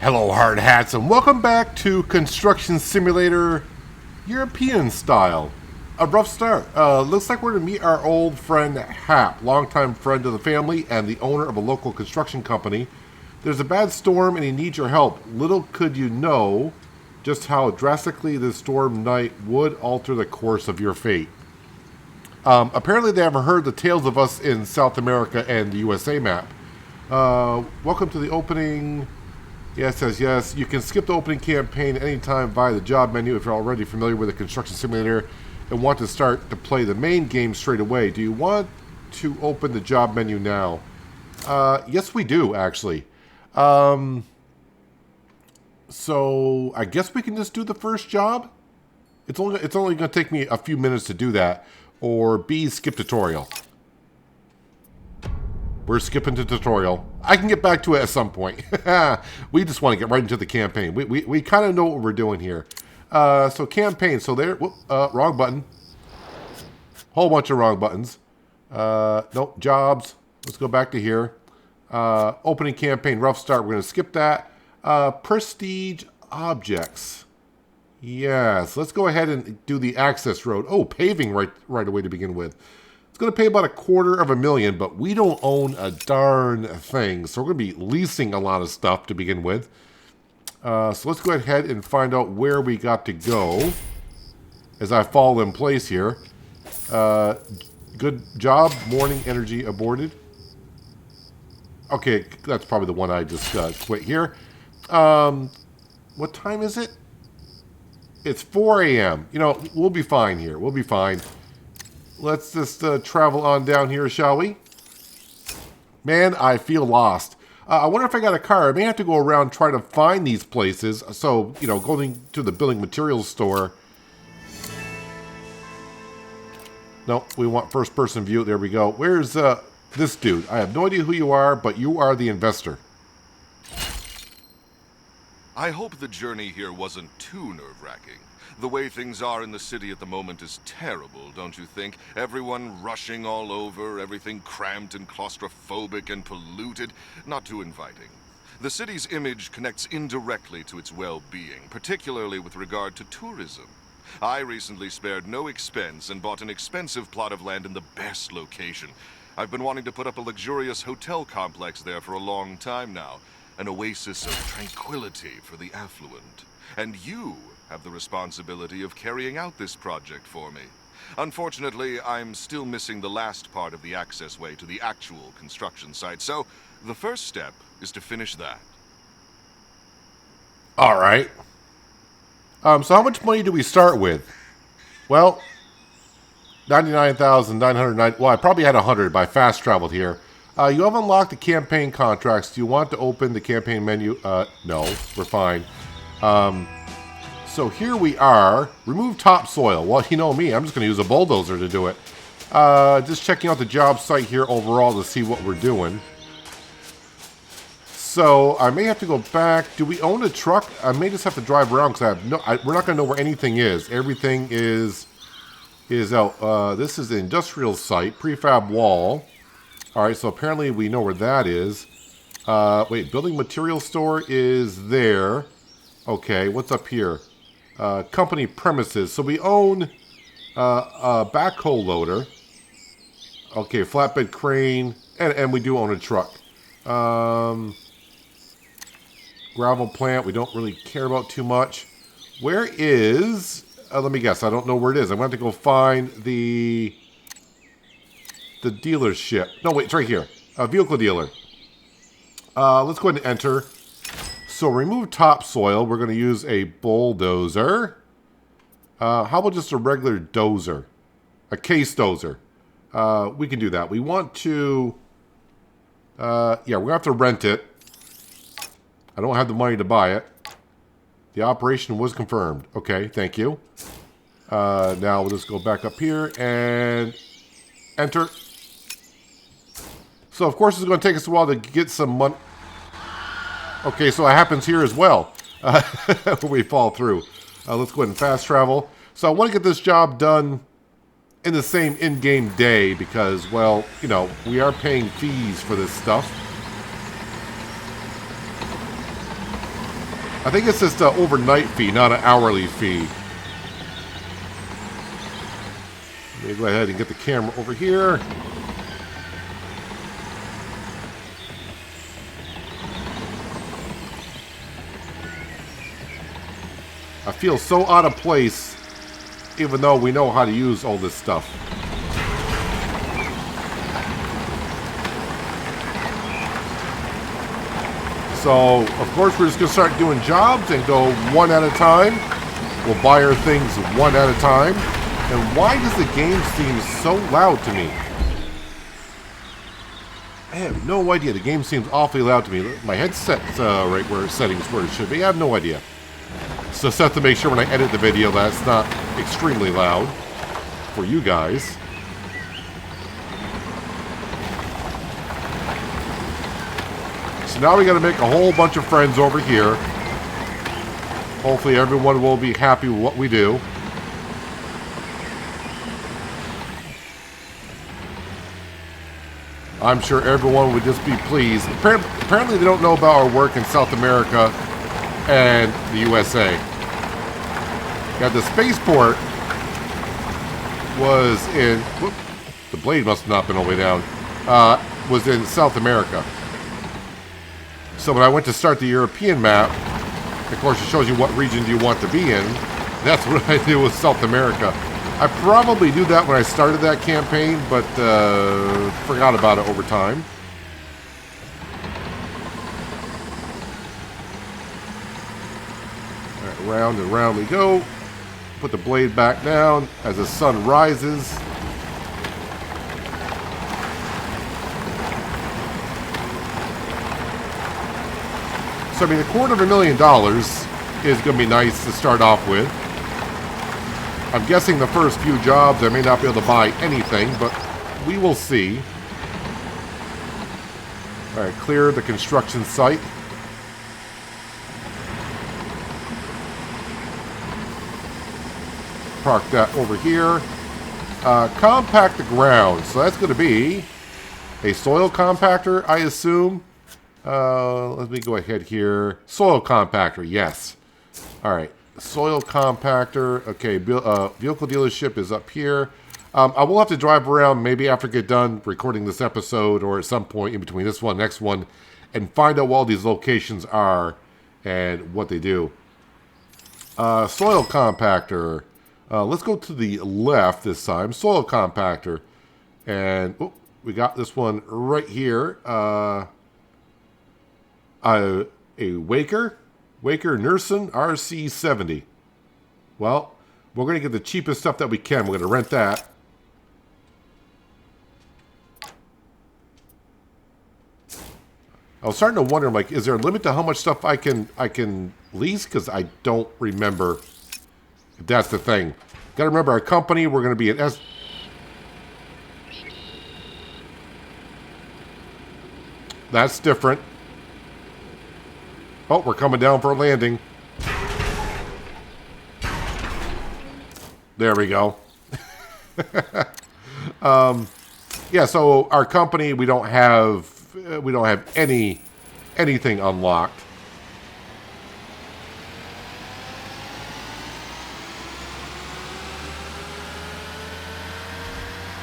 Hello, hard hats, and welcome back to Construction Simulator European style. A rough start. Looks like we're going to meet our old friend Hap, longtime friend of the family and the owner of a local construction company. There's a bad storm and he needs your help. Little could you know just how drastically this storm night would alter the course of your fate. Apparently, they haven't heard the tales of us in South America and the USA map. Welcome to the opening. Yes, says yes. You can skip the opening campaign anytime via the job menu if you're already familiar with the construction simulator and want to start to play the main game straight away. Do you want to open the job menu now? Yes, we do, actually. So I guess we can just do the first job. It's only going to take me a few minutes to do that. Or B, skip tutorial. We're skipping to tutorial. I can get back to it at some point. We just want to get right into the campaign. We kind of know what we're doing here. So campaign. So there. Wrong button. Whole bunch of wrong buttons. Nope. Jobs. Let's go back to here. Opening campaign. Rough start. We're going to skip that. Prestige objects. Yes. Let's go ahead and do the access road. Oh, paving right away to begin with. It's going to pay about $250,000, but we don't own a darn thing. So we're going to be leasing a lot of stuff to begin with. So let's go ahead and find out where we got to go as I fall in place here. Good job. Morning energy aborted. Okay, that's probably the one I discussed. Wait, here. What time is it? It's 4 a.m. You know, we'll be fine here. We'll be fine. Let's just travel on down here, shall we? Man, I feel lost. I wonder if I got a car. I may have to go around trying to find these places. So, you know, going to the building materials store. Nope, we want first-person view. There we go. Where's this dude? I have no idea who you are, but you are the investor. I hope the journey here wasn't too nerve-wracking. The way things are in the city at the moment is terrible, don't you think? Everyone rushing all over, everything cramped and claustrophobic and polluted. Not too inviting. The city's image connects indirectly to its well-being, particularly with regard to tourism. I recently spared no expense and bought an expensive plot of land in the best location. I've been wanting to put up a luxurious hotel complex there for a long time now. An oasis of tranquility for the affluent. And you have the responsibility of carrying out this project for me. Unfortunately, I'm still missing the last part of the access way to the actual construction site, so the first step is to finish that. All right. So how much money do we start with? Well, 99,990. Well, I probably had 100, but I fast traveled here. You have unlocked the campaign contracts. Do you want to open the campaign menu? No, we're fine. So here we are. Remove topsoil. Well, you know me. I'm just going to use a bulldozer to do it. Just checking out the job site here overall to see what we're doing. So I may have to go back. Do we own a truck? I may just have to drive around because I have no. We're not going to know where anything is. Everything is out. This is the industrial site, prefab wall. All right. So apparently we know where that is. Wait, building material store is there. Okay. What's up here? Company premises. So we own a backhoe loader. Okay, flatbed crane, and we do own a truck. Gravel plant, we don't really care about too much. Where is, let me guess, I don't know where it is. I'm going to have to go find the dealership. No, wait, it's right here. Vehicle dealer. Let's go ahead and enter. So remove topsoil. We're going to use a bulldozer. How about just a regular dozer? A case dozer. We can do that. We want to... yeah, we're going to have to rent it. I don't have the money to buy it. The operation was confirmed. Okay, thank you. Now we'll just go back up here and enter. So, of course, it's going to take us a while to get some money. Okay, so it happens here as well. We fall through. Let's go ahead and fast travel. So I want to get this job done in the same in-game day because, well, you know, we are paying fees for this stuff. I think it's just an overnight fee, not an hourly fee. Let me go ahead and get the camera over here. I feel so out of place, even though we know how to use all this stuff. So, of course, we're just going to start doing jobs and go one at a time. We'll buy our things one at a time. And why does the game seem so loud to me? I have no idea. The game seems awfully loud to me. My headset's right where settings where it should be. I have no idea. So just have to make sure when I edit the video that's not extremely loud for you guys. So now we got to make a whole bunch of friends over here. Hopefully everyone will be happy with what we do. I'm sure everyone would just be pleased. Apparently they don't know about our work in South America and the USA. Yeah, the spaceport was in... Whoop, the blade must have not been all the way down. Was in South America. So when I went to start the European map, of course it shows you what region do you want to be in. That's what I did with South America. I probably knew that when I started that campaign, but forgot about it over time. All right, round and round we go. Put the blade back down as the sun rises. So, I mean, $250,000 is going to be nice to start off with. I'm guessing the first few jobs I may not be able to buy anything, but we will see. All right, clear the construction site. Park that over here. Compact the ground. So that's going to be a soil compactor, I assume. Let me go ahead here. Soil compactor, yes. All right. Soil compactor. Okay, vehicle dealership is up here. I will have to drive around maybe after I get done recording this episode or at some point in between this one, next one, and find out what all these locations are and what they do. Soil compactor. Let's go to the left this time. Soil compactor. And we got this one right here. A Waker Nursen RC70. Well, we're going to get the cheapest stuff that we can. We're going to rent that. I was starting to wonder, like, is there a limit to how much stuff I can lease? Because I don't remember if that's the thing. Got to remember, our company, we're going to be an S... That's different. Oh, we're coming down for a landing. There we go. Yeah, so our company, we don't have anything unlocked.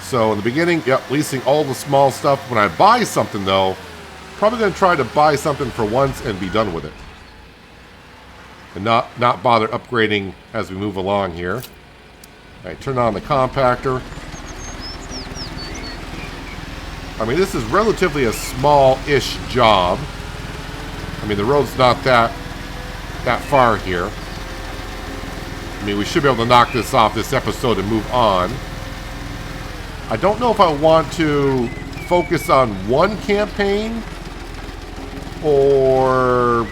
So in the beginning, yep, leasing all the small stuff. When I buy something, though, probably going to try to buy something for once and be done with it. And not bother upgrading as we move along here. All right, turn on the compactor. I mean, this is relatively a small-ish job. I mean, the road's not that far here. I mean, we should be able to knock this off this episode and move on. I don't know if I want to focus on one campaign or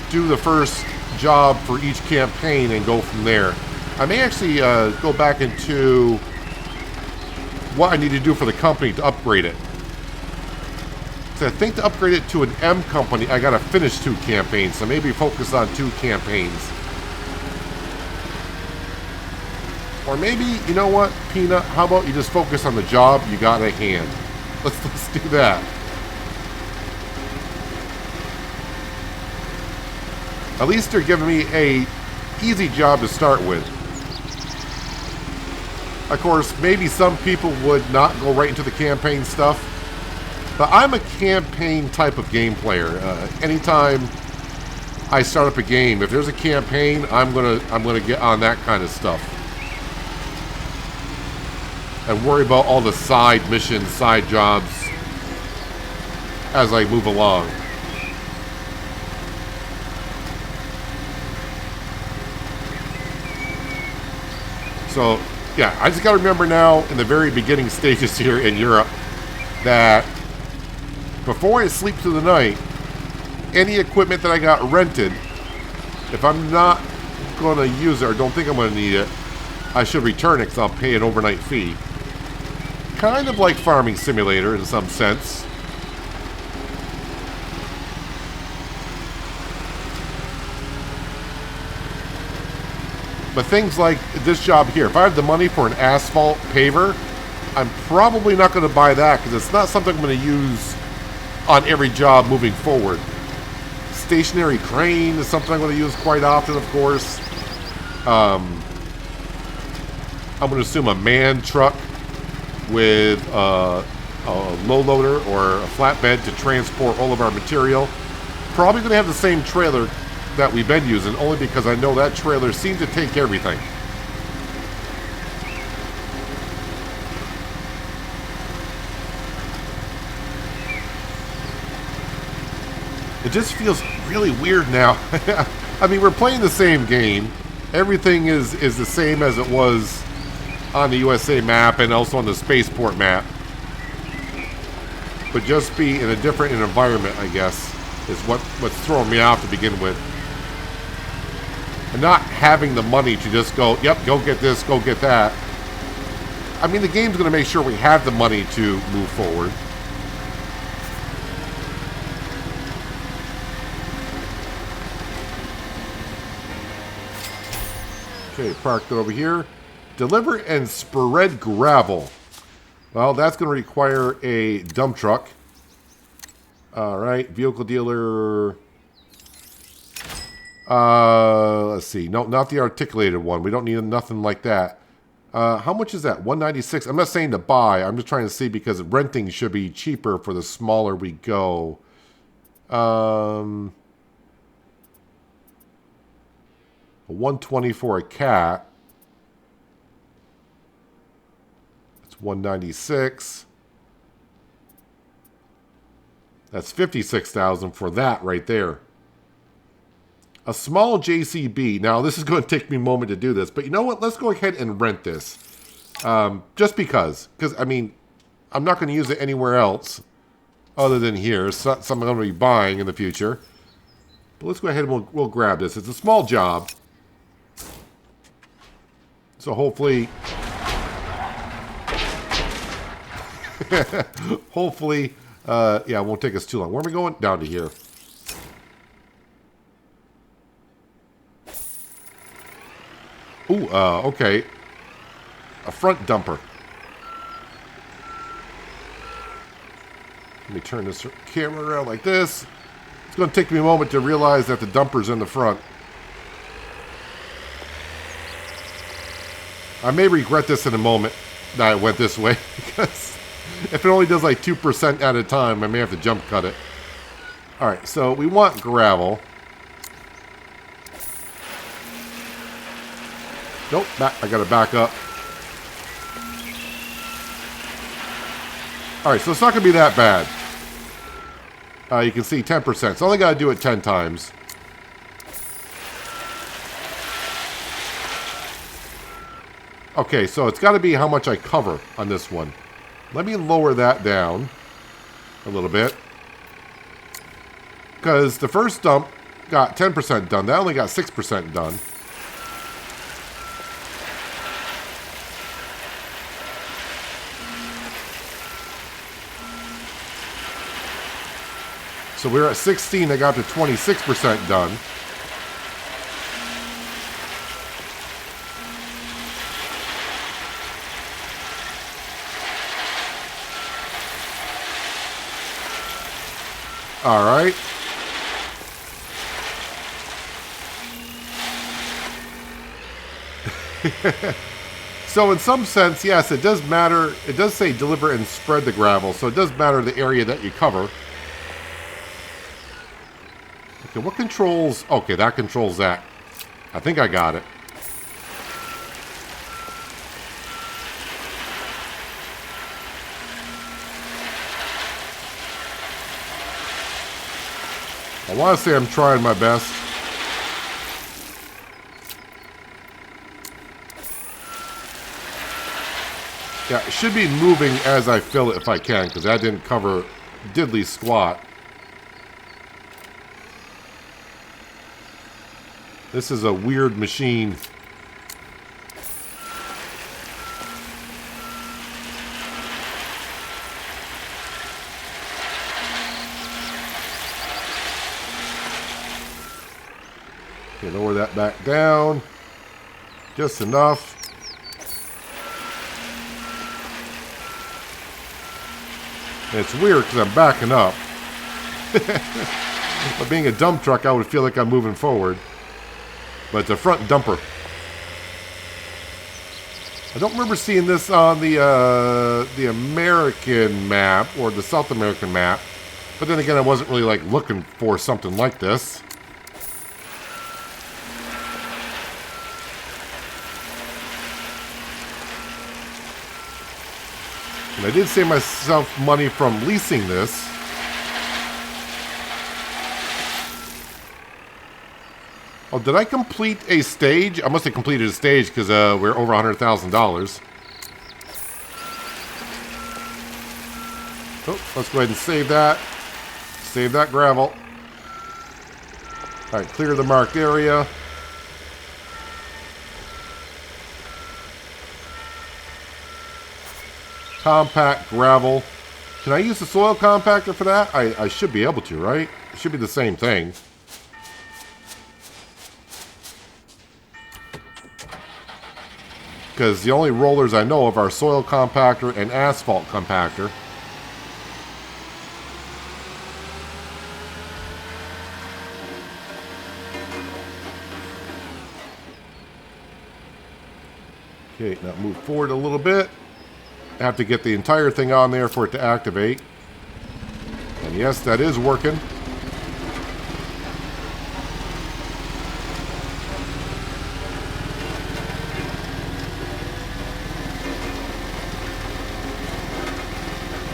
do the first job for each campaign and go from there. I may actually go back into what I need to do for the company to upgrade it. So I think to upgrade it to an M company, I gotta finish 2 campaigns. So maybe focus on 2 campaigns. Or maybe, you know what, Peanut, how about you just focus on the job you got at hand? Let's do that. At least they're giving me a easy job to start with. Of course, maybe some people would not go right into the campaign stuff, but I'm a campaign type of game player. Anytime I start up a game, if there's a campaign, I'm gonna get on that kind of stuff and worry about all the side missions, side jobs as I move along. So, yeah, I just got to remember now in the very beginning stages here in Europe that before I sleep through the night, any equipment that I got rented, if I'm not going to use it or don't think I'm going to need it, I should return it because I'll pay an overnight fee. Kind of like Farming Simulator in some sense. But things like this job here, if I have the money for an asphalt paver, I'm probably not going to buy that because it's not something I'm going to use on every job moving forward. Stationary crane is something I'm going to use quite often, of course. I'm going to assume a man truck with a low loader or a flatbed to transport all of our material. Probably going to have the same trailer that we've been using, only because I know that trailer seems to take everything. It just feels really weird now. I mean, we're playing the same game. Everything is the same as it was on the USA map and also on the spaceport map. But just be in a different environment, I guess, is what's throwing me off to begin with. And not having the money to just go, yep, go get this, go get that. I mean, the game's going to make sure we have the money to move forward. Okay, parked it over here. Deliver and spread gravel. Well, that's going to require a dump truck. All right, vehicle dealer. Let's see. No, not the articulated one. We don't need nothing like that. How much is that? 196. I'm not saying to buy. I'm just trying to see because renting should be cheaper for the smaller we go. 120 for a cat. That's 196. That's 56,000 for that right there. A small JCB. Now, this is going to take me a moment to do this, but you know what? Let's go ahead and rent this. Just because. Because, I mean, I'm not going to use it anywhere else other than here. It's not something I'm going to be buying in the future. But let's go ahead and we'll grab this. It's a small job. So hopefully... hopefully, yeah, it won't take us too long. Where are we going? Down to here. Ooh, okay. A front dumper. Let me turn this camera around like this. It's going to take me a moment to realize that the dumper's in the front. I may regret this in a moment that I went this way, because if it only does like 2% at a time, I may have to jump cut it. Alright, so we want gravel. Nope, I gotta back up. Alright, so it's not gonna be that bad. You can see 10%, so I only gotta do it 10 times. Okay, so it's gotta be how much I cover on this one. Let me lower that down a little bit. Because the first dump got 10% done. That only got 6% done. So we're at 16, I got to 26% done. All right. So in some sense, yes, it does matter. It does say deliver and spread the gravel, so it does matter the area that you cover. Okay, what controls... Okay, that controls that. I think I got it. I want to say I'm trying my best. Yeah, it should be moving as I fill it if I can, because that didn't cover diddly squat. This is a weird machine. Okay, lower that back down. Just enough. And it's weird because I'm backing up. But being a dump truck, I would feel like I'm moving forward. But it's a front dumper. I don't remember seeing this on the American map or the South American map. But then again, I wasn't really like looking for something like this. And I did save myself money from leasing this. Oh, did I complete a stage? I must have completed a stage because we're over $100,000. Oh, let's go ahead and save that. Save that gravel. All right, clear the marked area. Compact gravel. Can I use the soil compactor for that? I should be able to, right? It should be the same thing. Because the only rollers I know of are soil compactor and asphalt compactor. Okay, now move forward a little bit. I have to get the entire thing on there for it to activate. And yes, that is working.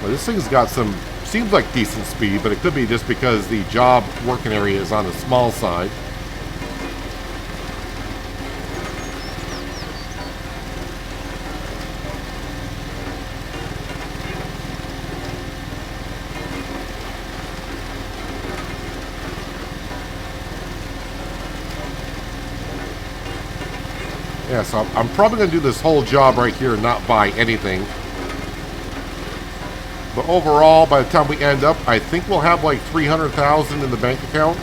Well, this thing's got some, seems like decent speed, but it could be just because the job working area is on the small side. Yeah, so I'm probably going to do this whole job right here and not buy anything. But overall, by the time we end up, I think we'll have like $300,000 in the bank account.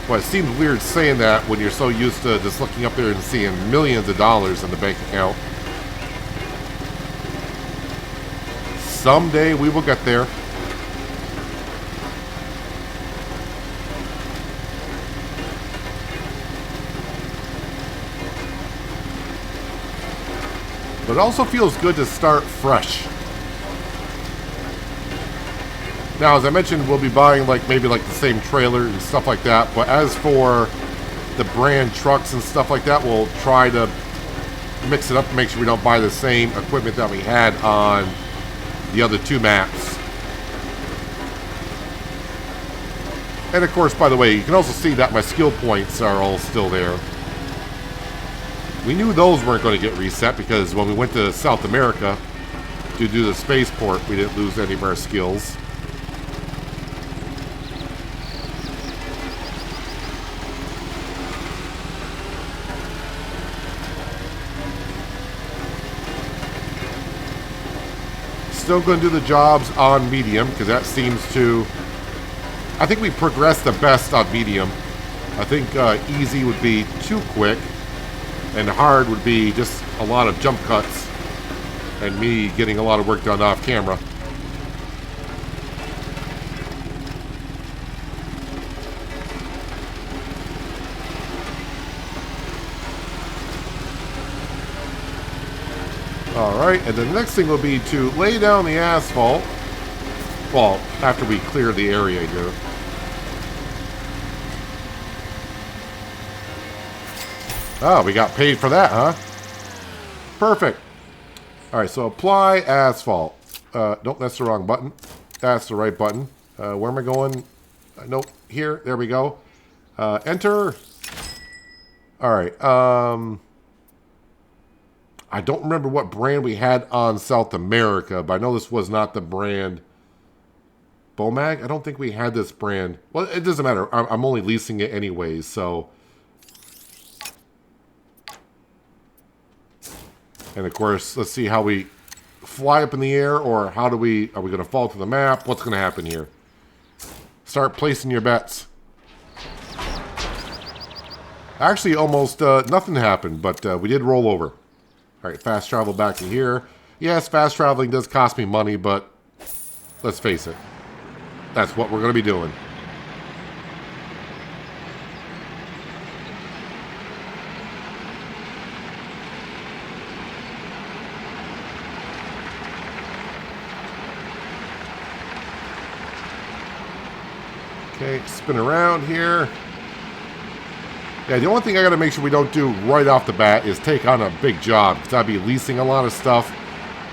Well, it seems weird saying that when you're so used to just looking up there and seeing millions of dollars in the bank account. Someday we will get there. But it also feels good to start fresh. Now, as I mentioned, we'll be buying maybe the same trailer and stuff like that. But as for the brand trucks and stuff like that, we'll try to mix it up to make sure we don't buy the same equipment that we had on the other two maps. And of course, by the way, you can also see that my skill points are all still there. We knew those weren't going to get reset because when we went to South America to do the spaceport, we didn't lose any of our skills. Still going to do the jobs on medium because that seems to... I think we progressed the best on medium. I think easy would be too quick. And hard would be just a lot of jump cuts and me getting a lot of work done off camera. Alright, and the next thing will be to lay down the asphalt. Well, after we clear the area here. Oh, we got paid for that, huh? Perfect. Alright, so apply asphalt. Nope, that's the wrong button. That's the right button. Where am I going? Nope, here. There we go. Enter. Alright, I don't remember what brand we had on South America, but I know this was not the brand Bomag. I don't think we had this brand. Well, it doesn't matter. I'm only leasing it anyways, so. And of course, let's see how we fly up in the air, or how do we, are we going to fall to the map? What's going to happen here? Start placing your bets. Actually, almost nothing happened, but we did roll over. All right, fast travel back to here. Yes, fast traveling does cost me money, but let's face it. That's what we're going to be doing. Okay, spin around here. Yeah, the only thing I got to make sure we don't do right off the bat is take on a big job, because I'd be leasing a lot of stuff.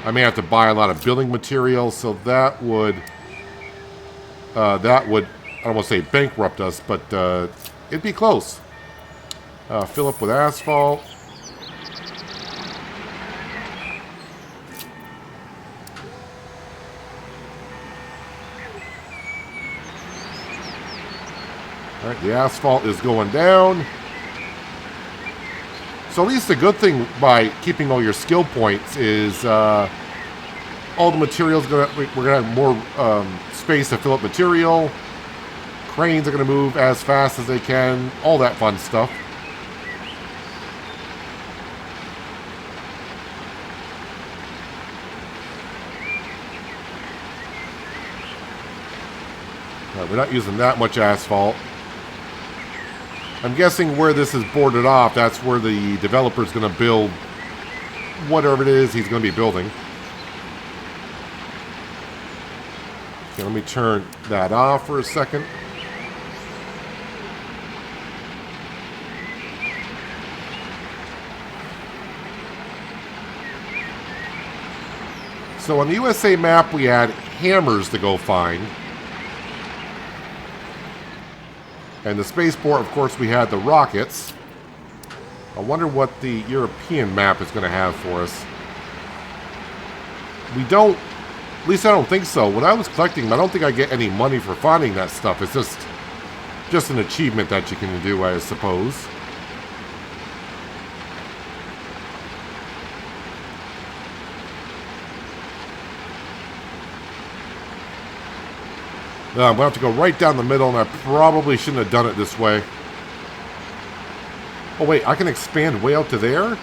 I may have to buy a lot of building materials, so that would, I don't want to say bankrupt us, but it'd be close. Fill up with asphalt. All right, the asphalt is going down. So at least the good thing by keeping all your skill points is all the materials we're gonna have more space to fill up material. Cranes are gonna move as fast as they can. All that fun stuff. We're not using that much asphalt. I'm guessing where this is boarded off, that's where the developer's going to build whatever it is he's going to be building. Okay, let me turn that off for a second. So on the USA map, we had hammers to go find. And the spaceport, of course, we had the rockets. I wonder what the European map is going to have for us. We don't, at least I don't think so. When I was collecting them, I don't think I get any money for finding that stuff. It's just an achievement that you can do, I suppose. I'm going to have to go right down the middle, and I probably shouldn't have done it this way. Oh, wait, I can expand way out to there?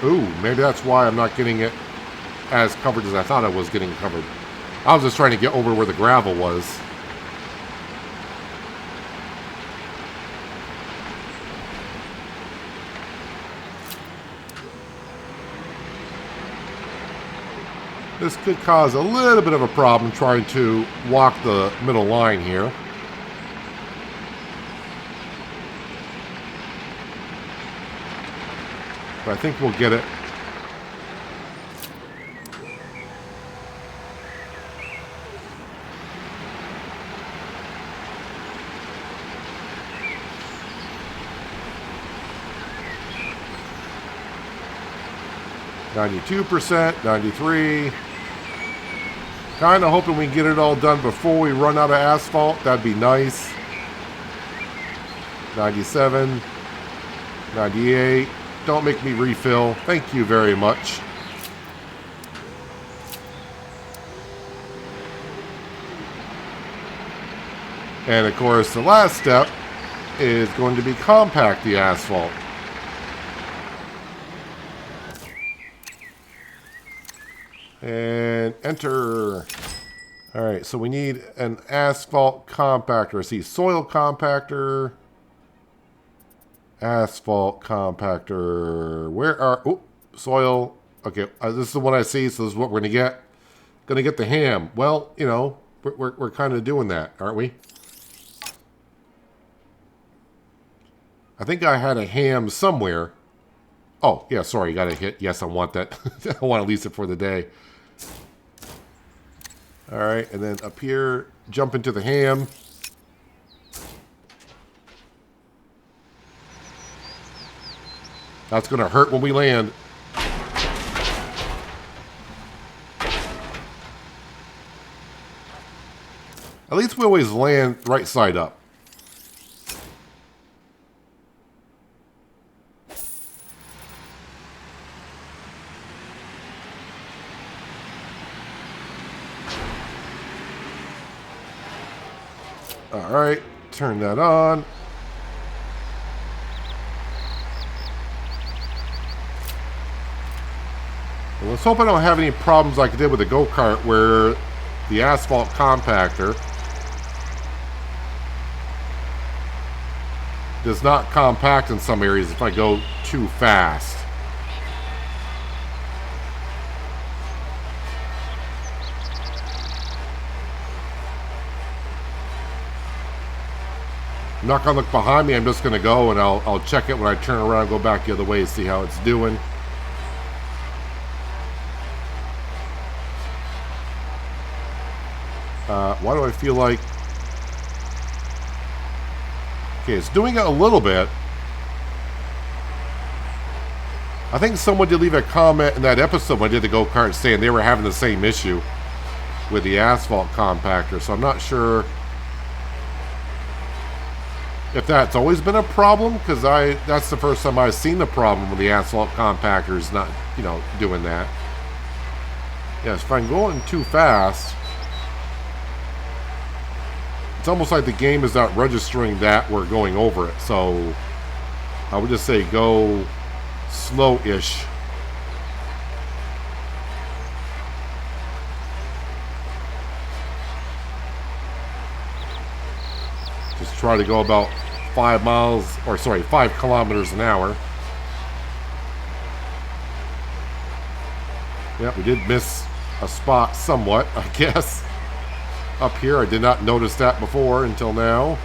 Ooh, maybe that's why I'm not getting it as covered as I thought I was getting covered. I was just trying to get over where the gravel was. This could cause a little bit of a problem trying to walk the middle line here. But I think we'll get it. %, 93. Kind of hoping we can get it all done before we run out of asphalt. That'd be nice. 97. 98. Don't make me refill. Thank you very much. And of course, the last step is going to be compact the asphalt. And enter. All right, so we need an asphalt compactor. See, soil compactor, asphalt compactor. Where are, soil Okay, this is the one I see, so this is what we're going to get. Going to get the ham. Well, you know, we're kind of doing that, aren't we? I think I had a ham somewhere. Oh, yeah, sorry, got a hit. Yes, I want that. I want to lease it for the day. All right, and then up here, jump into the ham. That's going to hurt when we land. At least we always land right side up. All right, turn that on. And let's hope I don't have any problems like I did with the go-kart where the asphalt compactor does not compact in some areas if I go too fast. I'm not going to look behind me. I'm just going to go and I'll check it when I turn around and go back the other way to see how it's doing. Why do I feel like... Okay, it's doing it a little bit. I think someone did leave a comment in that episode when I did the go-kart saying they were having the same issue with the asphalt compactor, so I'm not sure if that's always been a problem, because that's the first time I've seen the problem with the asphalt compactors not, you know, doing that. Yes, if I'm going too fast, it's almost like the game is not registering that we're going over it. So I would just say go slow-ish. Just try to go about 5 kilometers an hour. Yeah, we did miss a spot somewhat, I guess. Up here, I did not notice that before until now.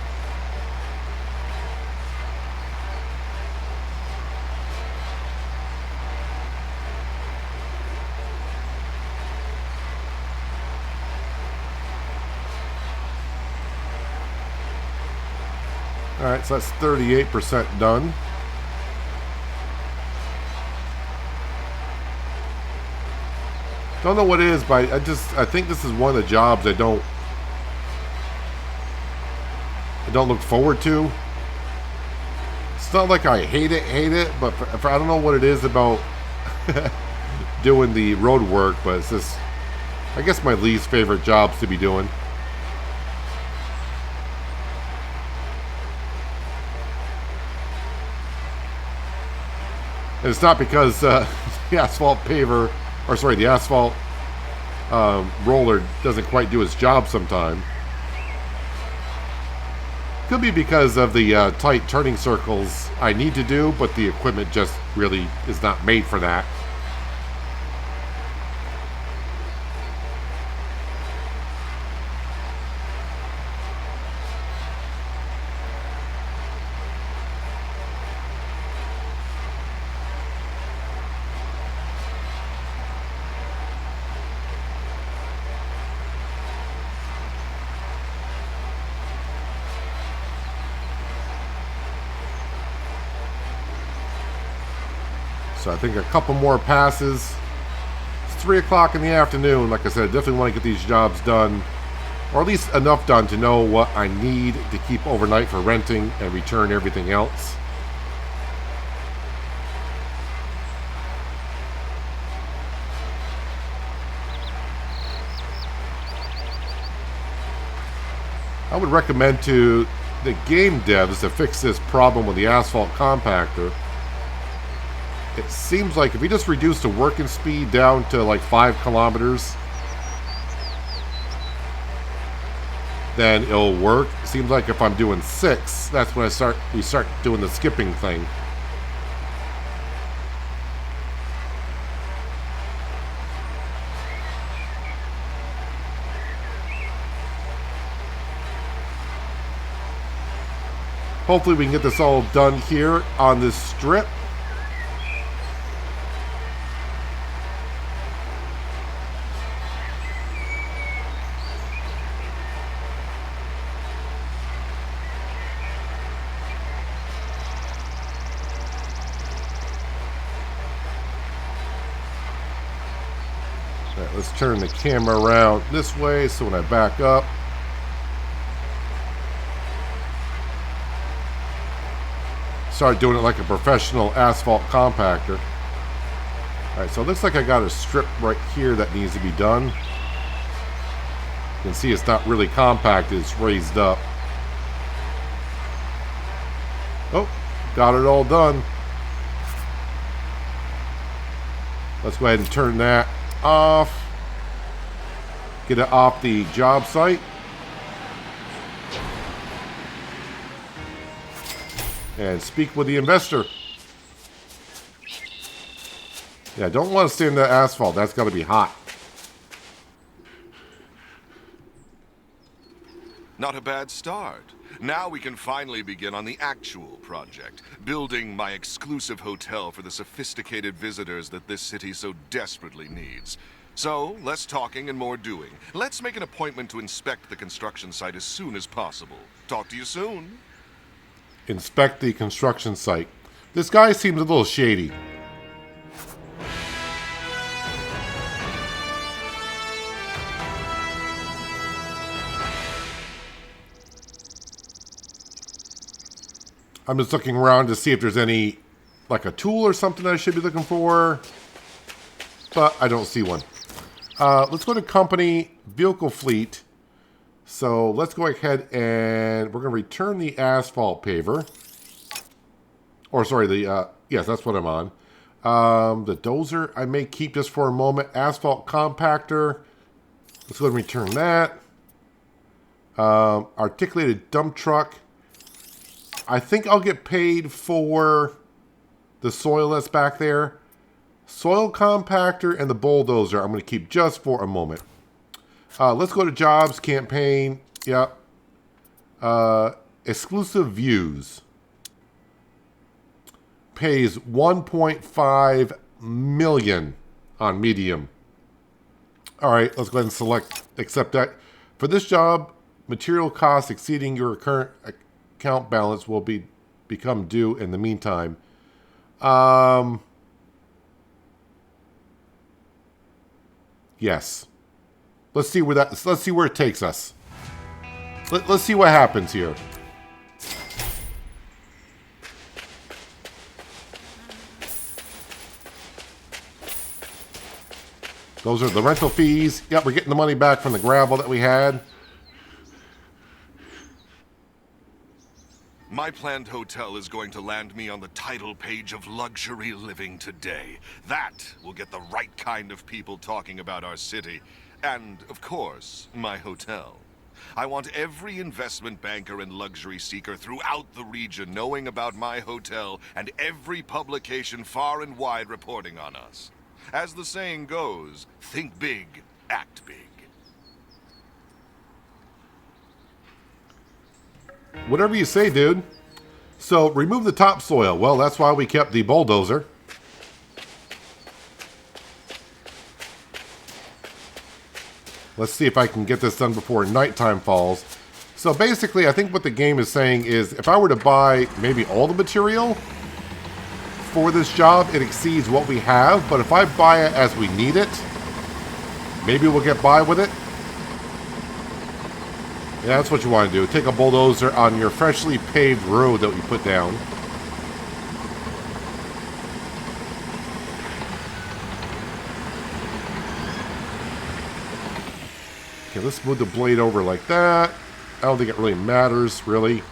Alright, so that's 38% done. Don't know what it is, but I think this is one of the jobs I don't look forward to. It's not like I hate it, but I don't know what it is about doing the road work, but it's just, I guess, my least favorite jobs to be doing. And it's not because the asphalt paver, or sorry, the asphalt roller doesn't quite do its job sometime. Could be because of the tight turning circles I need to do, but the equipment just really is not made for that. So I think a couple more passes. It's 3 o'clock in the afternoon. Like I said, I definitely want to get these jobs done, or at least enough done to know what I need to keep overnight for renting and return everything else. I would recommend to the game devs to fix this problem with the asphalt compactor. It seems like if we just reduce the working speed down to like 5 kilometers, then it'll work. It seems like if I'm doing 6, that's when we start doing the skipping thing. Hopefully we can get this all done here on this strip. All right, let's turn the camera around this way so when I back up, start doing it like a professional asphalt compactor. All right, so it looks like I got a strip right here that needs to be done. You can see it's not really compacted, it's raised up. Oh, got it all done. Let's go ahead and turn that off. Get it off the job site. And speak with the investor. Yeah, don't want to stay in the asphalt. That's got to be hot. Not a bad start. Now we can finally begin on the actual project, building my exclusive hotel for the sophisticated visitors that this city so desperately needs. So, less talking and more doing. Let's make an appointment to inspect the construction site as soon as possible. Talk to you soon. Inspect the construction site. This guy seems a little shady. I'm just looking around to see if there's any, like a tool or something I should be looking for. But I don't see one. Let's go to company, vehicle fleet. So let's go ahead and we're going to return the asphalt paver. Or sorry, the, yes, that's what I'm on. The dozer I may keep just for a moment. Asphalt compactor. Let's go ahead and return that. Articulated dump truck. I think I'll get paid for the soil that's back there. Soil compactor and the bulldozer I'm going to keep just for a moment. Let's go to jobs, campaign. Yep. Exclusive views. Pays 1.5 million on medium. All right, let's go ahead and accept that. For this job, material costs exceeding your current account balance will become due in the meantime. Yes. Let's see where it takes us. Let's see what happens here. Those are the rental fees. Yep, we're getting the money back from the gravel that we had. My planned hotel is going to land me on the title page of luxury living today. That will get the right kind of people talking about our city. And, of course, my hotel. I want every investment banker and luxury seeker throughout the region knowing about my hotel and every publication far and wide reporting on us. As the saying goes, think big, act big. Whatever you say, dude. So, remove the topsoil. Well, that's why we kept the bulldozer. Let's see if I can get this done before nighttime falls. So basically, I think what the game is saying is if I were to buy maybe all the material for this job, it exceeds what we have. But if I buy it as we need it, maybe we'll get by with it. Yeah, that's what you want to do. Take a bulldozer on your freshly paved road that we put down. Okay, let's move the blade over like that. I don't think it really matters, really.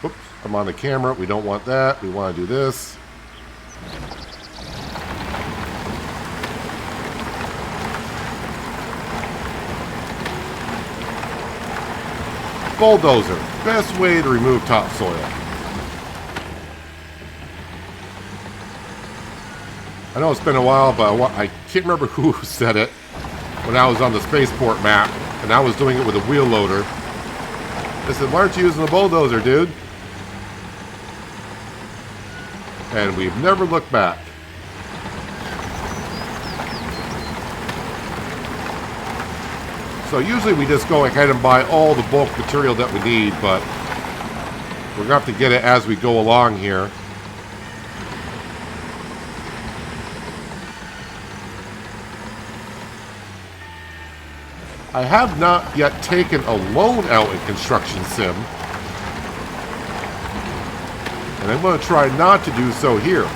Oops, I'm on the camera. We don't want that. We want to do this. Bulldozer. Best way to remove topsoil. I know it's been a while, but I can't remember who said it when I was on the spaceport map, and I was doing it with a wheel loader. I said, why aren't you using the bulldozer, dude? And we've never looked back. So usually we just go ahead and buy all the bulk material that we need, but we're going to have to get it as we go along here. I have not yet taken a loan out in Construction Sim. And I'm going to try not to do so here.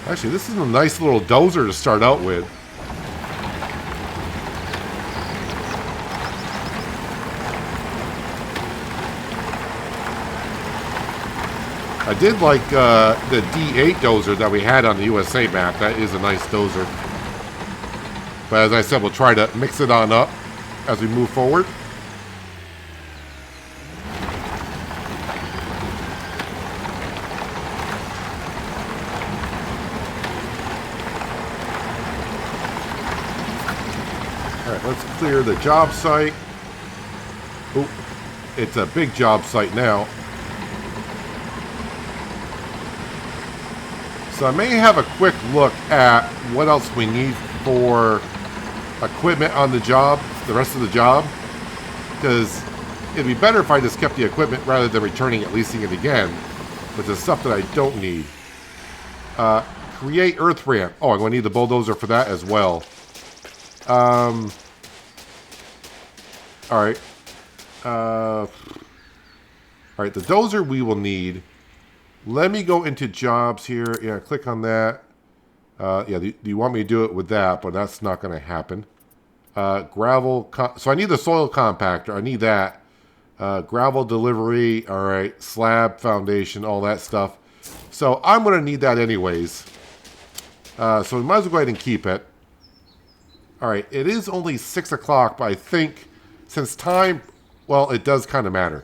Actually, this is a nice little dozer to start out with. I did like the D8 dozer that we had on the USA map. That is a nice dozer. But as I said, we'll try to mix it on up as we move forward. Alright, let's clear the job site. Oh, it's a big job site now. So I may have a quick look at what else we need for equipment on the job, the rest of the job. Because it'd be better if I just kept the equipment rather than returning it, leasing it again. But the stuff that I don't need. Create earth ramp. Oh, I'm going to need the bulldozer for that as well. Alright. Alright, the dozer we will need. Let me go into jobs here. Yeah, click on that. Yeah, do you want me to do it with that? But that's not going to happen. Gravel. So I need the soil compactor. I need that. Gravel delivery. All right. Slab foundation. All that stuff. So I'm going to need that anyways. So we might as well go ahead and keep it. All right. It is only 6 o'clock, but I think since time, well, it does kind of matter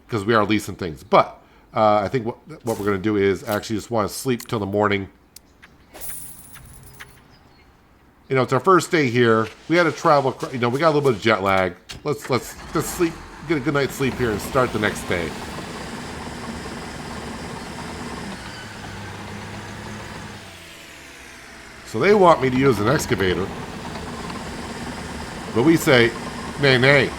because we are leasing things. But I think what we're going to do is actually just want to sleep till the morning. You know, it's our first day here. We had to travel. You know, we got a little bit of jet lag. Let's just sleep, get a good night's sleep here, and start the next day. So they want me to use an excavator, but we say, nay, nay.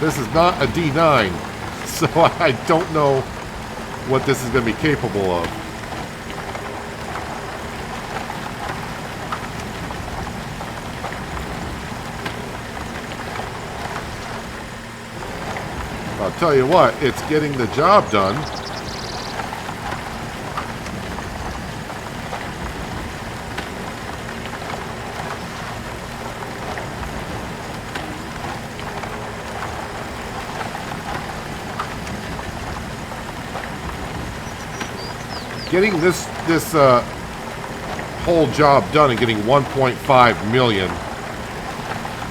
This is not a D9, so I don't know what this is going to be capable of. I'll tell you what, it's getting the job done. Getting this whole job done and getting 1.5 million,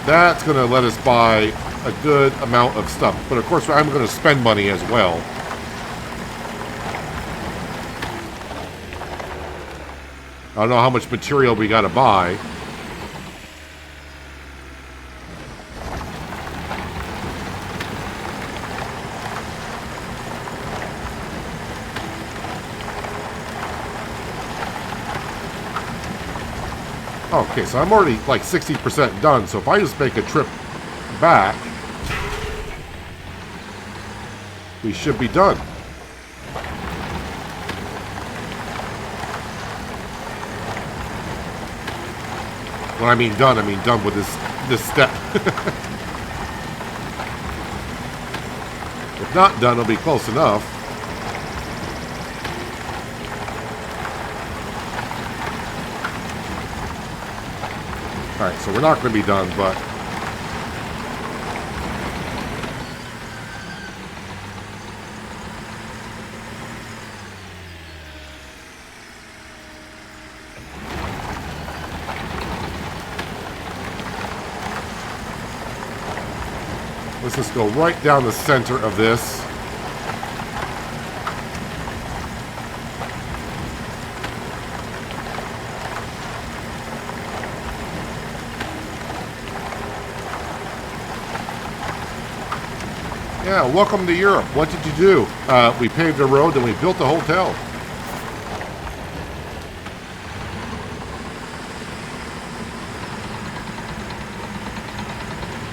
that's going to let us buy a good amount of stuff. But of course, I'm going to spend money as well. I don't know how much material we got to buy. Okay, so I'm already like 60% done, so if I just make a trip back, we should be done. When I mean done with this step. If not done, it'll be close enough. Alright, so we're not going to be done, but Let's just go right down the center of this. Yeah, welcome to Europe. What did you do? We paved a road, then we built a hotel.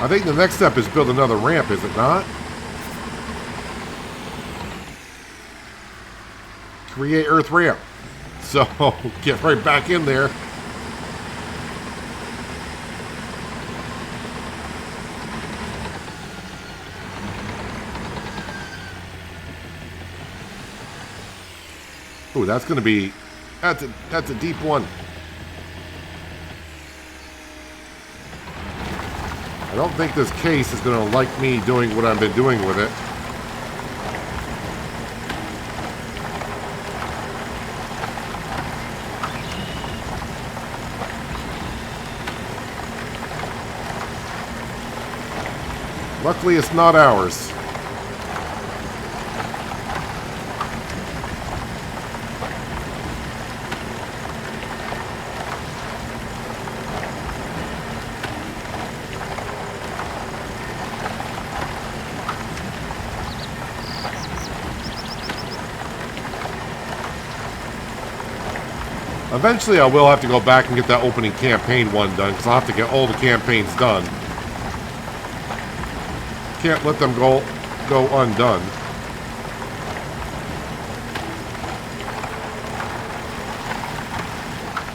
I think the next step is build another ramp, is it not? Create Earth ramp. So, get right back in there. Ooh, that's going to be... That's a deep one. I don't think this case is going to like me doing what I've been doing with it. Luckily, it's not ours. Eventually, I will have to go back and get that opening campaign one done, because I'll have to get all the campaigns done. Can't let them go undone.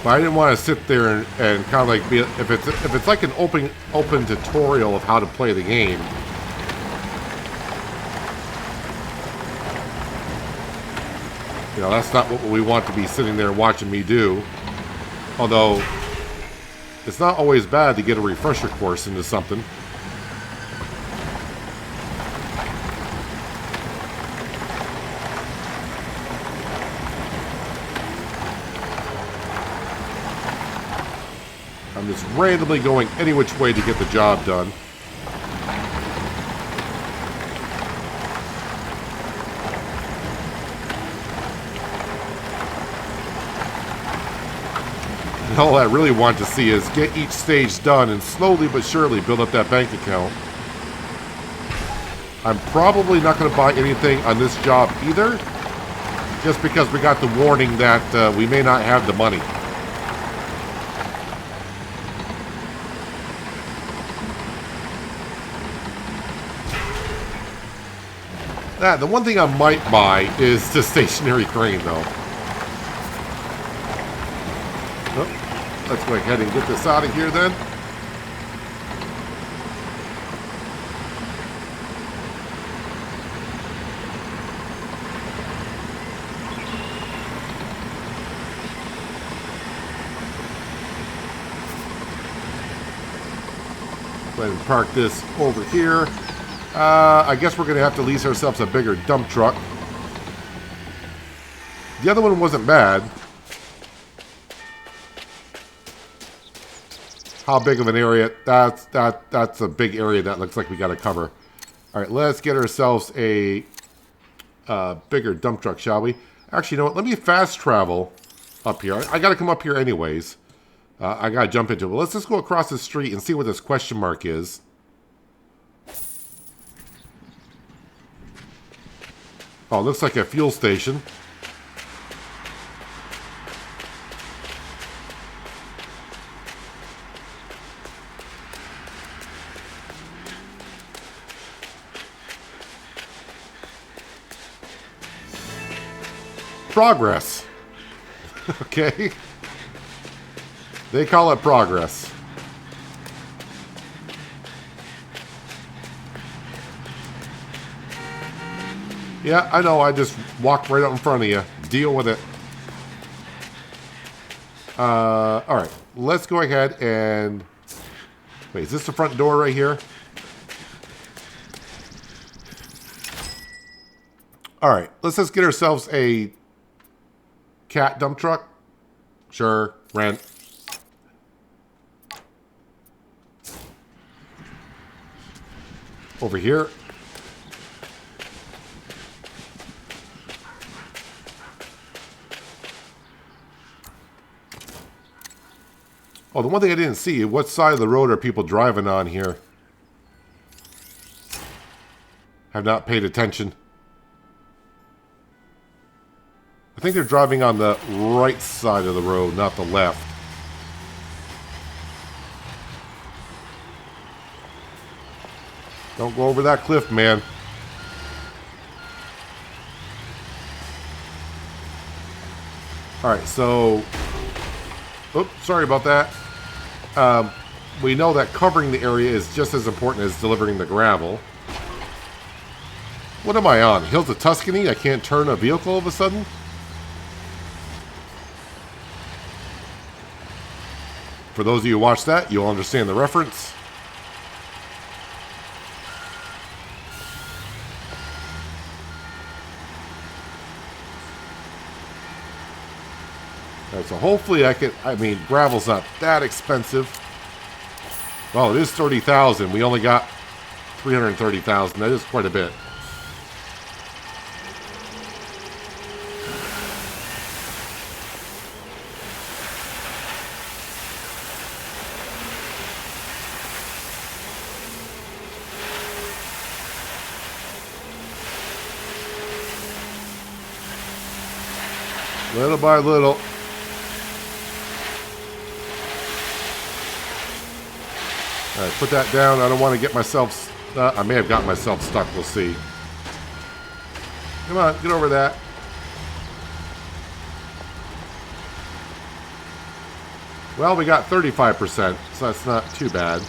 But I didn't want to sit there and kind of like be, if it's like an open tutorial of how to play the game. You know, that's not what we want to be sitting there watching me do. Although, it's not always bad to get a refresher course into something. I'm just randomly going any which way to get the job done. And all I really want to see is get each stage done and slowly but surely build up that bank account. I'm probably not going to buy anything on this job either, just because we got the warning that we may not have the money. The one thing I might buy is the stationary crane, though. Oh, let's go ahead and get this out of here, then. Go ahead and park this over here. I guess we're going to have to lease ourselves a bigger dump truck. The other one wasn't bad. How big of an area? That's a big area that looks like we got to cover. All right, let's get ourselves a bigger dump truck, shall we? Actually, you know what? Let me fast travel up here. I got to come up here anyways. I got to jump into it. Well, let's just go across the street and see what this question mark is. Oh, looks like a fuel station. Progress. Okay. They call it progress. Yeah, I know. I just walked right up in front of you. Deal with it. All right. Let's go ahead and... Wait, is this the front door right here? All right. Let's just get ourselves a cat dump truck. Sure. Rent. over here. Oh, the one thing I didn't see, what side of the road are people driving on here? Have not paid attention. I think they're driving on the right side of the road, not the left. Don't go over that cliff, man. Alright, so... Oops, sorry about that. We know that covering the area is just as important as delivering the gravel. What am I on? Hills of Tuscany? I can't turn a vehicle all of a sudden? For those of you who watch that, you'll understand the reference. Alright, so hopefully I mean, gravel's not that expensive. Well, it is 30,000. We only got 330,000. That is quite a bit. Little by little. Alright, put that down. I don't want to get myself... I may have gotten myself stuck. We'll see. Come on, get over that. Well, we got 35%, so that's not too bad.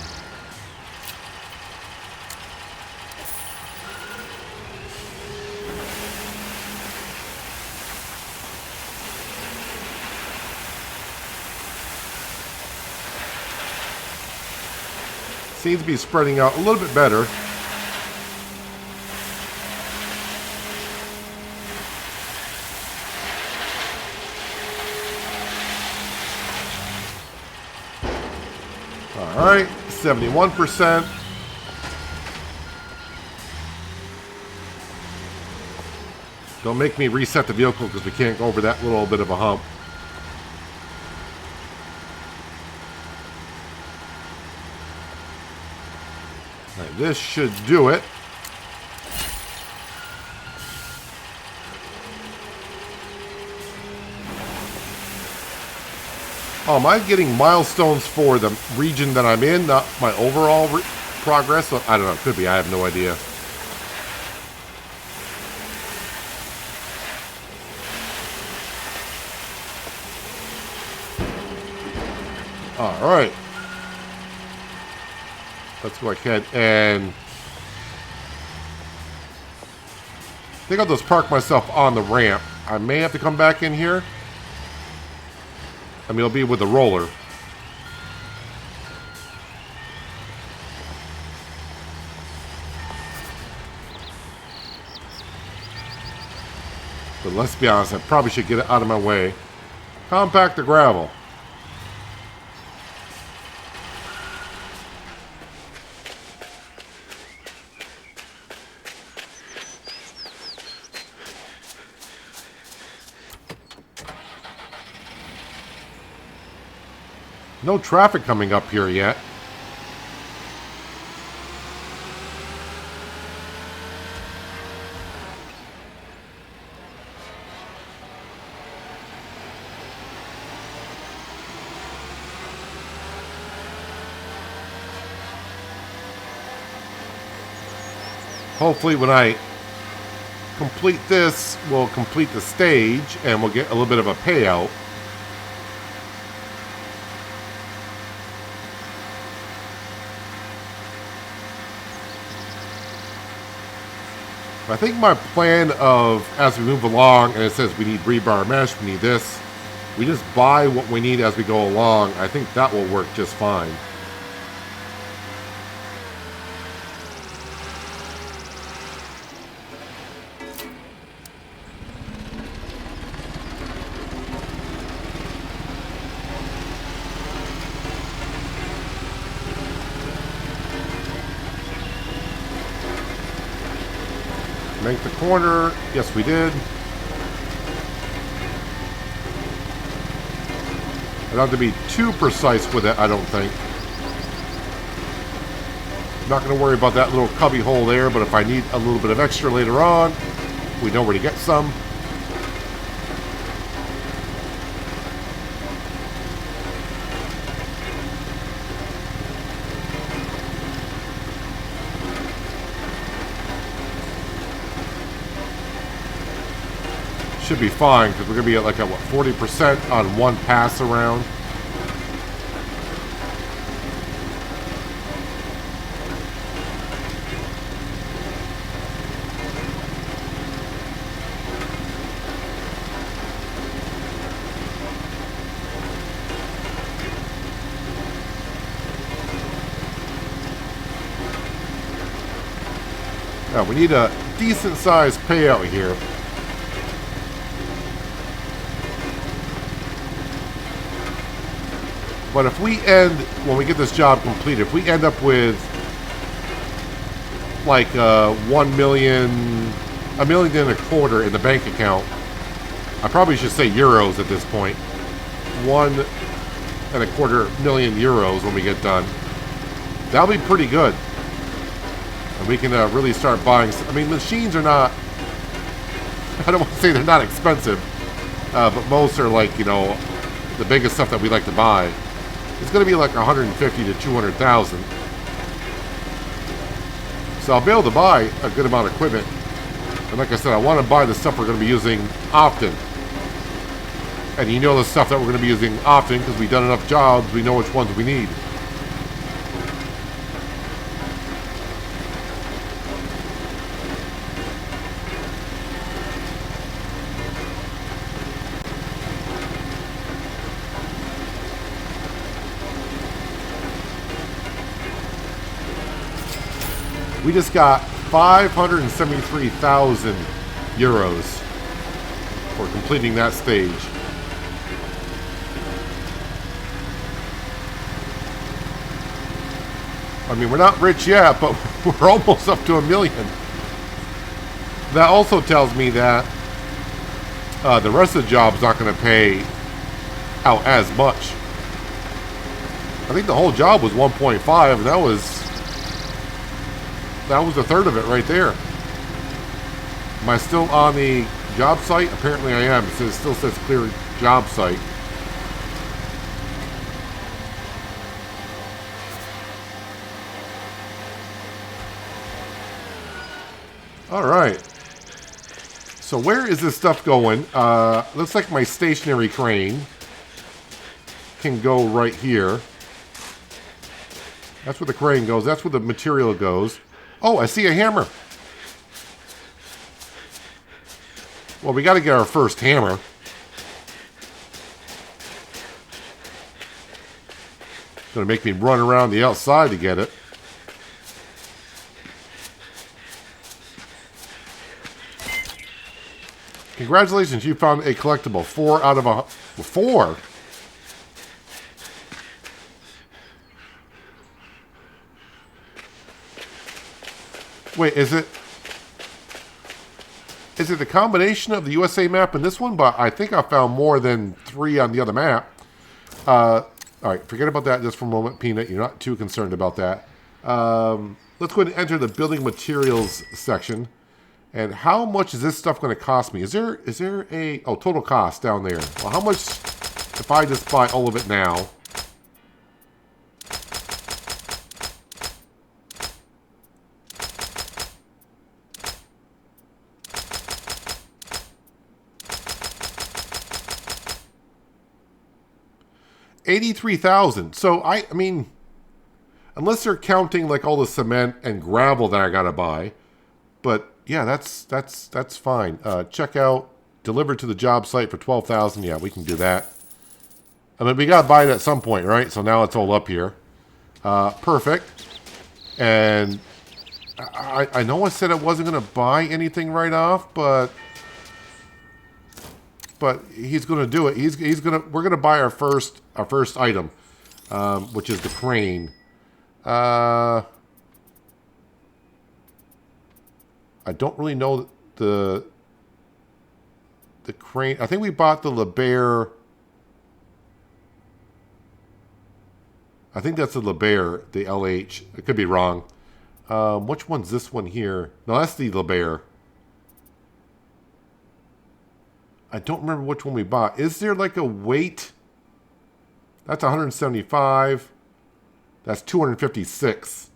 Seems to be spreading out a little bit better. All right, 71%. Don't make me reset the vehicle because we can't go over that little bit of a hump. Right, this should do it. Oh, am I getting milestones for the region that I'm in, not my overall progress? I don't know. Could be. I have no idea. All right. Let's go ahead and... I think I'll just park myself on the ramp. I may have to come back in here. I mean, it'll be with the roller. But let's be honest, I probably should get it out of my way. Compact the gravel. No traffic coming up here yet. Hopefully when I complete this, we'll complete the stage and we'll get a little bit of a payout. I think my plan of, as we move along, and it says we need rebar mesh, we need this, we just buy what we need as we go along. I think that will work just fine. Make the corner. Yes, we did. I don't have to be too precise with it, I don't think. Not going to worry about that little cubby hole there, but if I need a little bit of extra later on, we know where to get some. Should be fine, because we're going to be at like, what, 40% on one pass around. Now, we need a decent sized payout here. But if we end, when we get this job completed, if we end up with like $1 million, $1.25 million in the bank account, I probably should say euros at this point. €1.25 million when we get done. That'll be pretty good. And we can really start buying. I mean, machines are not, I don't want to say they're not expensive, but most are like, you know, the biggest stuff that we like to buy. It's going to be like 150 to 200,000. So I'll be able to buy a good amount of equipment. And like I said, I want to buy the stuff we're going to be using often. And you know the stuff that we're going to be using often because we've done enough jobs, we know which ones we need. We just got 573,000 euros for completing that stage. I mean, we're not rich yet, but we're almost up to $1 million. That also tells me that the rest of the job's not going to pay out as much. I think the whole job was 1.5, and that was a third of it right there. Am I still on the job site? Apparently I am. It still says clear job site. All right. So where is this stuff going? Looks like my stationary crane can go right here. That's where the crane goes. That's where the material goes. Oh, I see a hammer. Well, we got to get our first hammer. It's going to make me run around the outside to get it. Congratulations, you found a collectible. 4 out of 4? Wait, is it the combination of the USA map and this one? But I think I found more than 3 on the other map. All right, forget about that just for a moment, Peanut. You're not too concerned about that. Let's go ahead and enter the building materials section. And how much is this stuff going to cost me? Is there a total cost down there? Well, how much if I just buy all of it now? $83,000. So I mean, unless they're counting like all the cement and gravel that I gotta buy, but yeah, that's fine. Check out, delivered to the job site for $12,000. Yeah, we can do that. I mean, we gotta buy it at some point, right? So now it's all up here. Perfect. And I know I said I wasn't gonna buy anything right off, but he's gonna do it. We're gonna buy our first item, which is the crane. I don't really know the crane. I think we bought the LeBaire. I think that's the LeBaire, the LH. I could be wrong. Which one's this one here? No, that's the LeBaire. I don't remember which one we bought. Is there like a weight? That's 175. That's 256.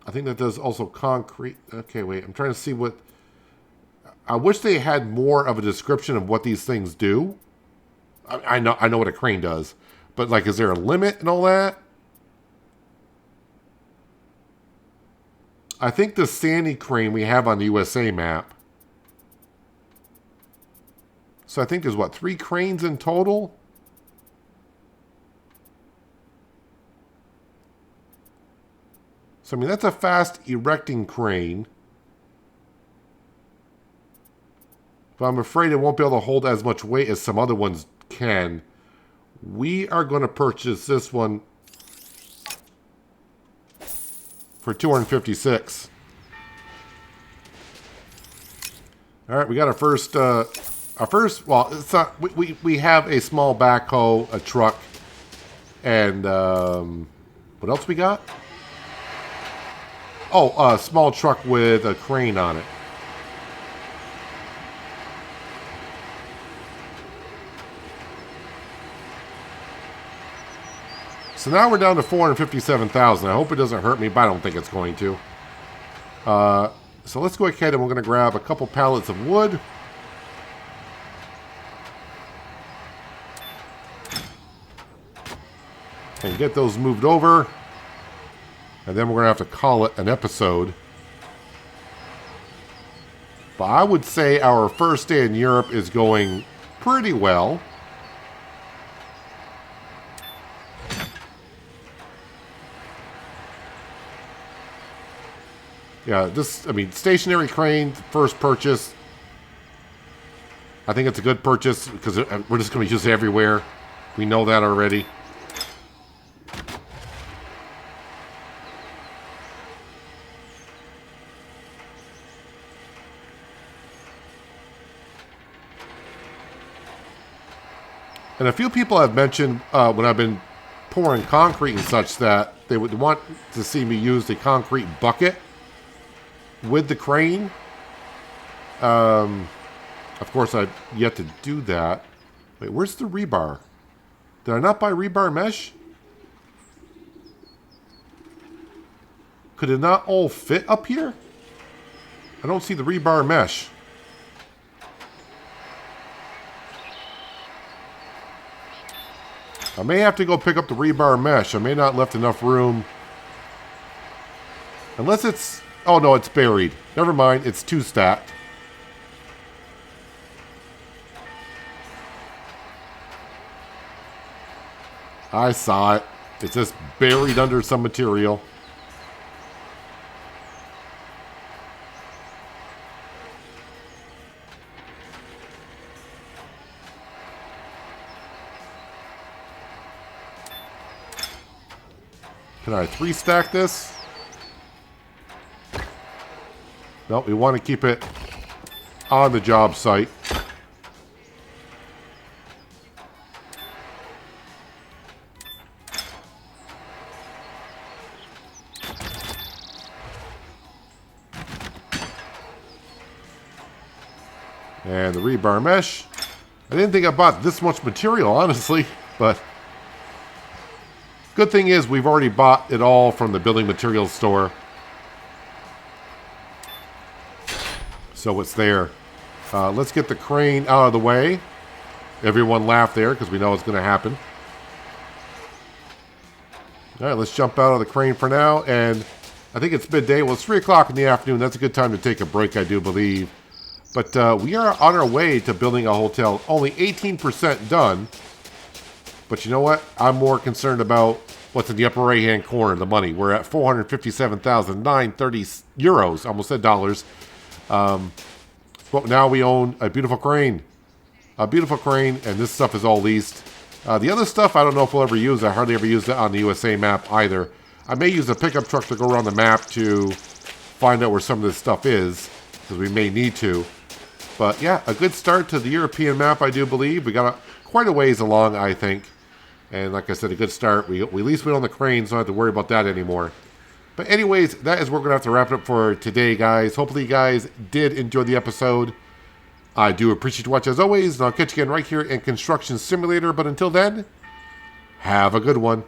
I think that does also concrete. Okay, wait. I'm trying to see what... I wish they had more of a description of what these things do. I know what a crane does. But, like, is there a limit and all that? I think the Sandy crane we have on the USA map. So I think there's, what, 3 cranes in total? So, I mean, that's a fast erecting crane. But I'm afraid it won't be able to hold as much weight as some other ones can. We are going to purchase this one for $256. All right, we got our first, well, it's not, we have a small backhoe, a truck, and what else we got? Oh, a small truck with a crane on it. So now we're down to 457,000. I hope it doesn't hurt me, but I don't think it's going to. So let's go ahead and we're going to grab a couple pallets of wood. And get those moved over. And then we're going to have to call it an episode. But I would say our first day in Europe is going pretty well. Yeah, this, I mean, stationary crane, first purchase. I think it's a good purchase because we're just going to use it everywhere. We know that already. And a few people have mentioned when I've been pouring concrete and such that they would want to see me use the concrete bucket with the crane. Of course, I've yet to do that. Wait, where's the rebar? Did I not buy rebar mesh? Could it not all fit up here? I don't see the rebar mesh. I may have to go pick up the rebar mesh. I may not left enough room. Unless it's... Oh, no, it's buried. Never mind. It's 2 stacked. I saw it. It's just buried under some material. Can I 3-stack this? No, we want to keep it on the job site. And the rebar mesh. I didn't think I bought this much material, honestly, but good thing is we've already bought it all from the building materials store. So it's there. Let's get the crane out of the way. Everyone laughed there because we know it's going to happen. All right, let's jump out of the crane for now. And I think it's midday. Well, it's 3 o'clock in the afternoon. That's a good time to take a break, I do believe. But we are on our way to building a hotel. Only 18% done. But you know what? I'm more concerned about what's in the upper right-hand corner, the money. We're at 457,930 euros. Almost said dollars. But now we own a beautiful crane. A beautiful crane, and this stuff is all leased. The other stuff, I don't know if we'll ever use. I hardly ever use it on the USA map either. I may use a pickup truck to go around the map to find out where some of this stuff is, because we may need to. But yeah, a good start to the European map, I do believe. We got quite a ways along, I think. And like I said, a good start. We at least went on the crane, so I don't have to worry about that anymore. But anyways, that is where we're going to have to wrap it up for today, guys. Hopefully you guys did enjoy the episode. I do appreciate you watching as always, and I'll catch you again right here in Construction Simulator. But until then, have a good one.